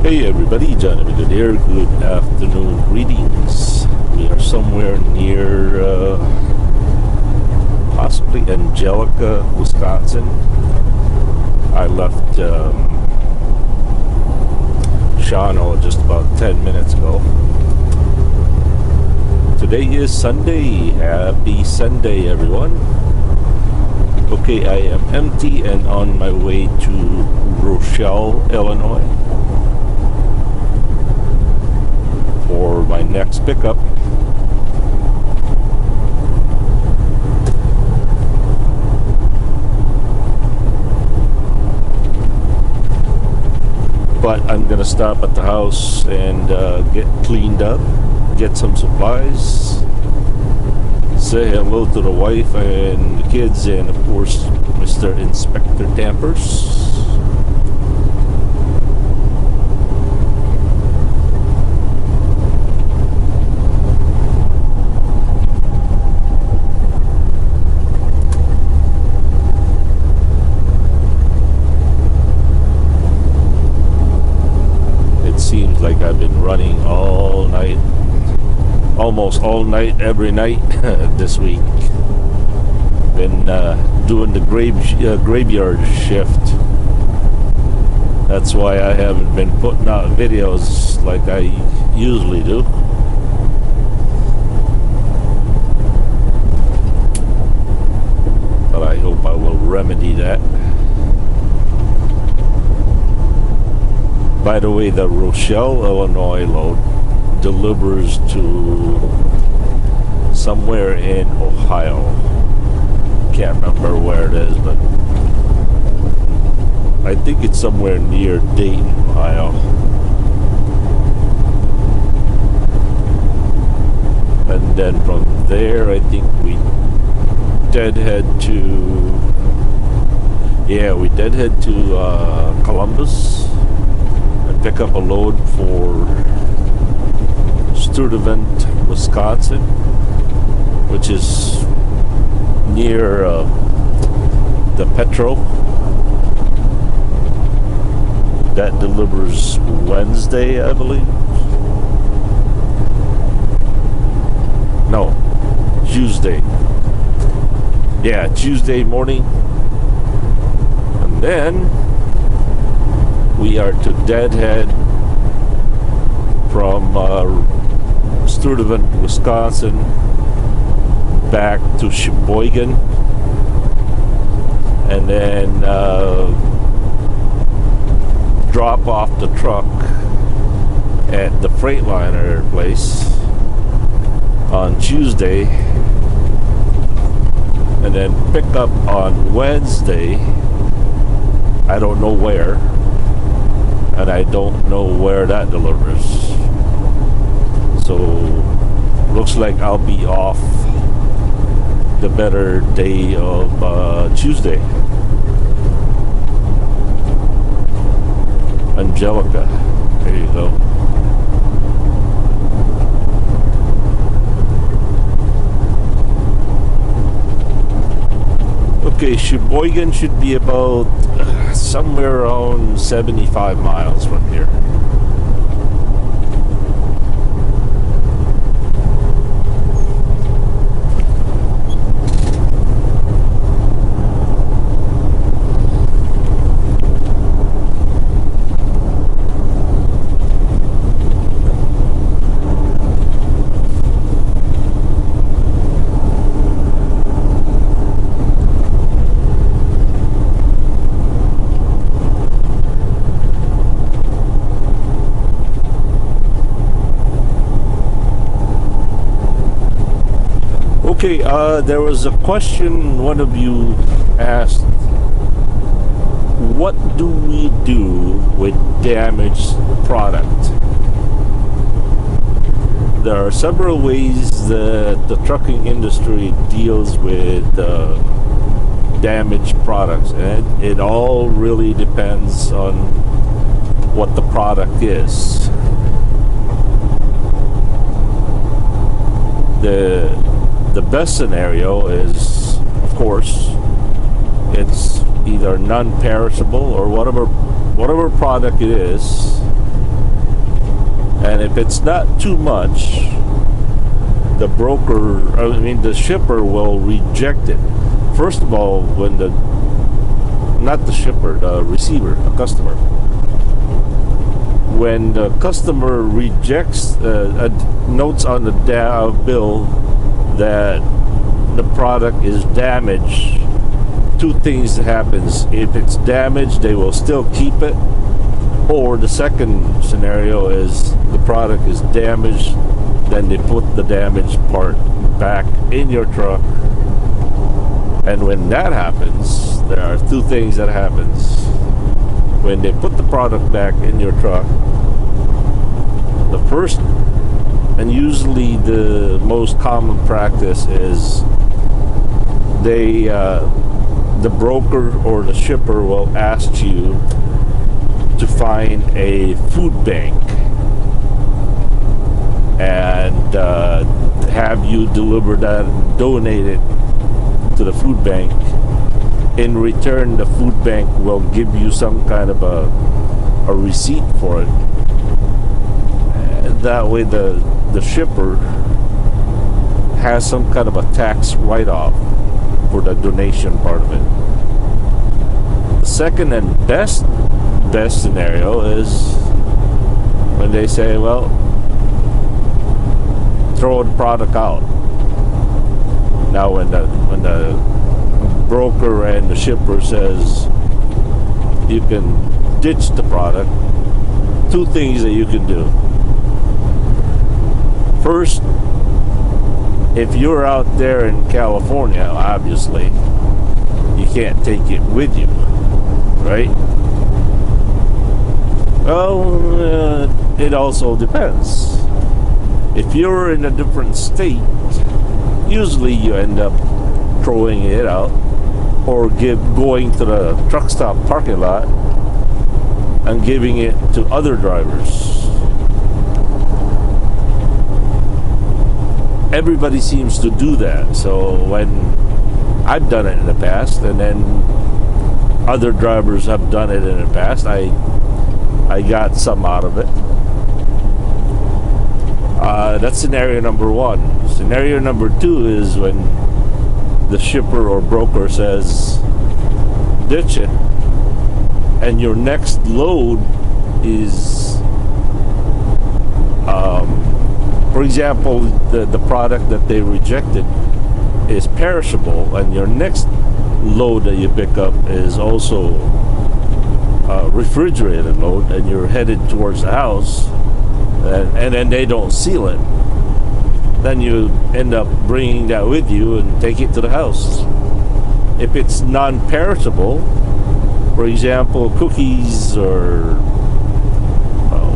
Hey everybody, John Good here. Good afternoon, greetings. We are somewhere near possibly Angelica, Wisconsin. I left Shawano just about 10 minutes ago. Today is Sunday. Happy Sunday, everyone. Okay, I am empty and on my way to Rochelle, Illinois for my next pickup. But I'm gonna stop at the house and get cleaned up, get some supplies, say hello to the wife and the kids, and of course Mr. Inspector Dampers. Seems like I've been running all night, almost all night, every night this week. Been doing the graveyard shift. That's why I haven't been putting out videos like I usually do. But I hope I will remedy that. By the way, the Rochelle, Illinois load delivers to somewhere in Ohio. Can't remember where it is, but I think it's somewhere near Dayton, Ohio. And then from there, I think we deadhead to Columbus. Pick up a load for Vollrathj, Wisconsin, which is near the Petro. That delivers Wednesday, I believe. No, Tuesday. Yeah, Tuesday morning. And then we are to deadhead from Vollrathj, Wisconsin, back to Sheboygan, and then drop off the truck at the Freightliner place on Tuesday, and then pick up on Wednesday. I don't know where. And I don't know where that delivers. So looks like I'll be off the better day of Tuesday. Angelica, there you go. Okay, Sheboygan should be about somewhere around 75 miles from here. Okay, there was a question one of you asked, what do we do with damaged product? There are several ways that the trucking industry deals with damaged products, and it all really depends on what the product is. The best scenario is, of course, it's either non-perishable or whatever product it is, And if it's not too much, the shipper will reject it. First of all, not the shipper, the receiver, the customer. When the customer rejects, notes on the bill that the product is damaged, two things happens. If it's damaged, they will still keep it. Or the second scenario is the product is damaged, then they put the damaged part back in your truck. And when that happens, there are two things that happens. When they put the product back in your truck, the first and usually the most common practice is the broker or the shipper will ask you to find a food bank and have you deliver that and donate it to the food bank. In return, the food bank will give you some kind of a receipt for it. And that way the shipper has some kind of a tax write-off for the donation part of it. The second and best scenario is when they say, well, throw the product out. Now when the broker and the shipper says you can ditch the product, two things that you can do. First, if you're out there in California, obviously you can't take it with you, right? Well, it also depends. If you're in a different state, usually you end up throwing it out or going to the truck stop parking lot and giving it to other drivers. Everybody seems to do that. So when I've done it in the past, and then other drivers have done it in the past, I got some out of it. That's scenario number one. Scenario number two is when the shipper or broker says ditch it, and your next load is for example, the product that they rejected is perishable, and your next load that you pick up is also a refrigerated load, and you're headed towards the house, and then they don't seal it, then you end up bringing that with you and take it to the house. If it's non-perishable, for example, cookies or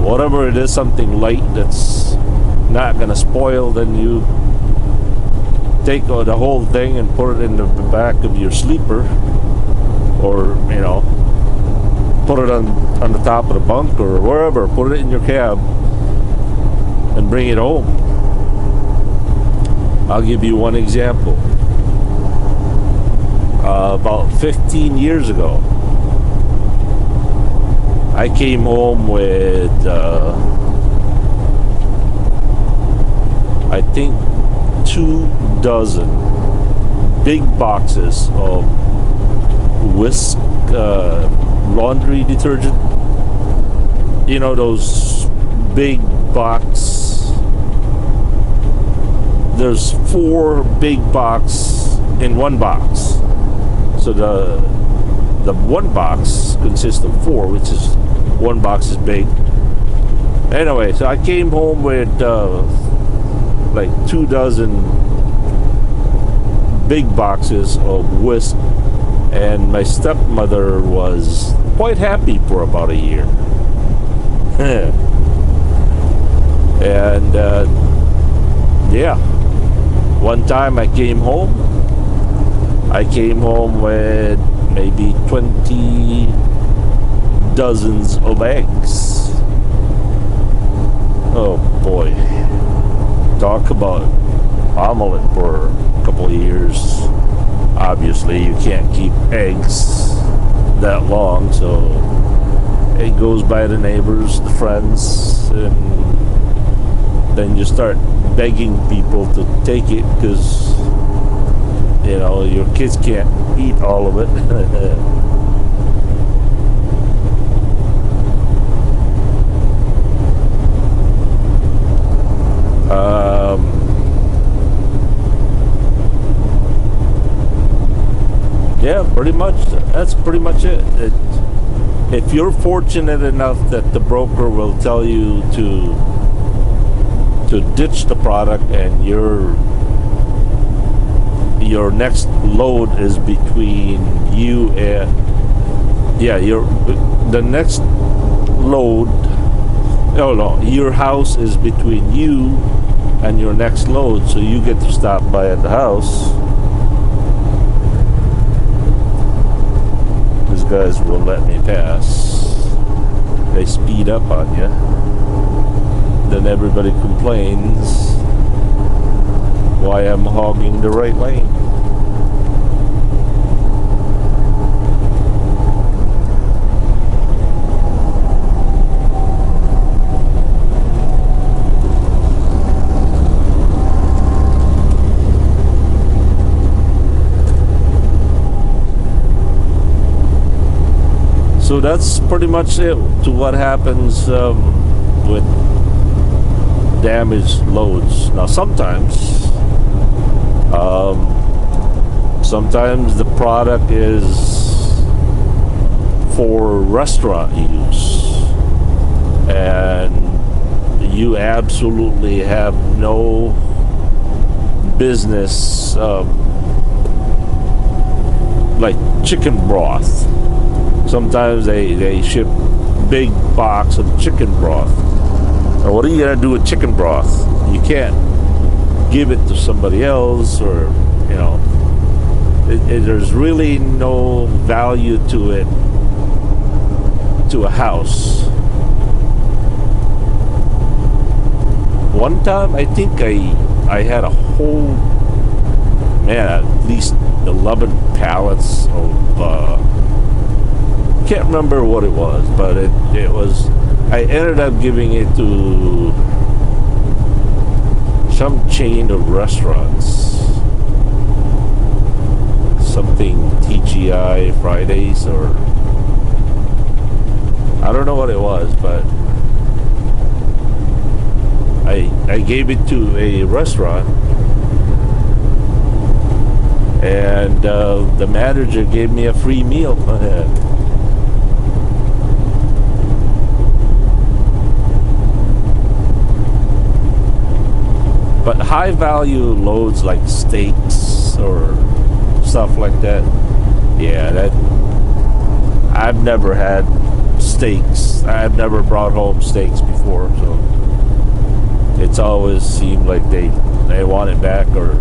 whatever it is, something light that's not gonna spoil, then you take the whole thing and put it in the back of your sleeper, or put it on the top of the bunk or wherever, put it in your cab and bring it home. I'll give you one example. About 15 years ago, I came home with I think 24 big boxes of Whisk laundry detergent. You know, those big box. There's 4 big box in one box. So the one box consists of 4, which is one box is big. Anyway, so I came home with like 24 big boxes of Whisk, and my stepmother was quite happy for about a year. And yeah, one time I came home with maybe 20 dozens of eggs. Oh boy, talk about omelet for a couple of years. Obviously you can't keep eggs that long, so it goes by the neighbors, the friends, and then you start begging people to take it because your kids can't eat all of it. Yeah, pretty much. That's pretty much it. If you're fortunate enough that the broker will tell you to ditch the product and your next load is between you and the next load. Oh no, your house is between you and your next load, so you get to stop by at the house. These guys will let me pass. They speed up on you. Then everybody complains why I'm hogging the right lane. So that's pretty much it to what happens with damaged loads. Now sometimes the product is for restaurant use and you absolutely have no business, like chicken broth. Sometimes they ship big box of chicken broth. Now what are you gonna do with chicken broth? You can't give it to somebody else, or there's really no value to it to a house. One time I think I had a whole at least 11 pallets of can't remember what it was, but it was, I ended up giving it to some chain of restaurants, something TGI Fridays, or I don't know what it was, but I gave it to a restaurant, and the manager gave me a free meal. But high value loads like steaks or stuff like that, I've never had steaks. I've never brought home steaks before, so it's always seemed like they want it back, or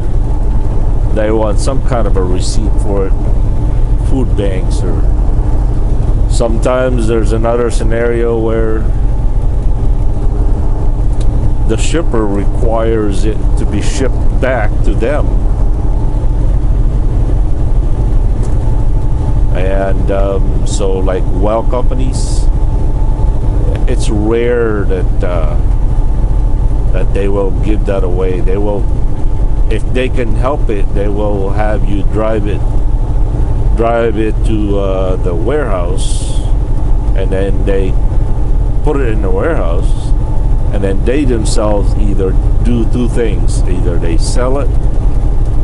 they want some kind of a receipt for it, food banks, or sometimes there's another scenario where the shipper requires it to be shipped back to them. And so like well companies, it's rare that they will give that away. They will, if they can help it, they will have you drive it to the warehouse, and then they put it in the warehouse, and then they themselves either do two things: either they sell it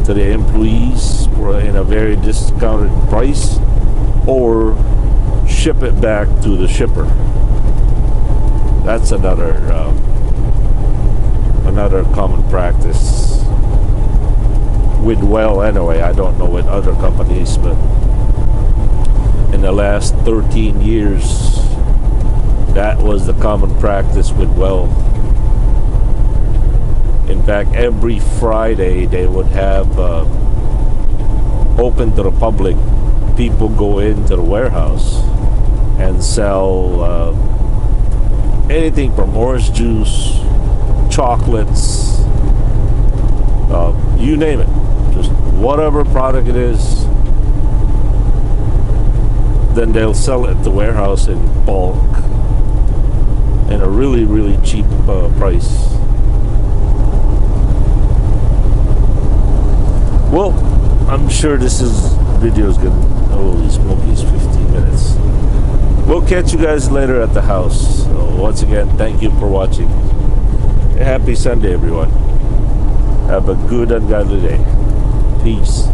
to the employees for in a very discounted price, or ship it back to the shipper. That's another common practice with well anyway. I don't know with other companies, but in the last 13 years that was the common practice with well. In fact, every Friday they would have open to the public. People go into the warehouse and sell anything from orange juice, chocolates, you name it, just whatever product it is. Then they'll sell it at the warehouse in bulk, in a really, really cheap price. Well, I'm sure this video is gonna, holy smokies, 15 minutes. We'll catch you guys later at the house. So once again, thank you for watching. Happy Sunday, everyone. Have a good and godly day. Peace.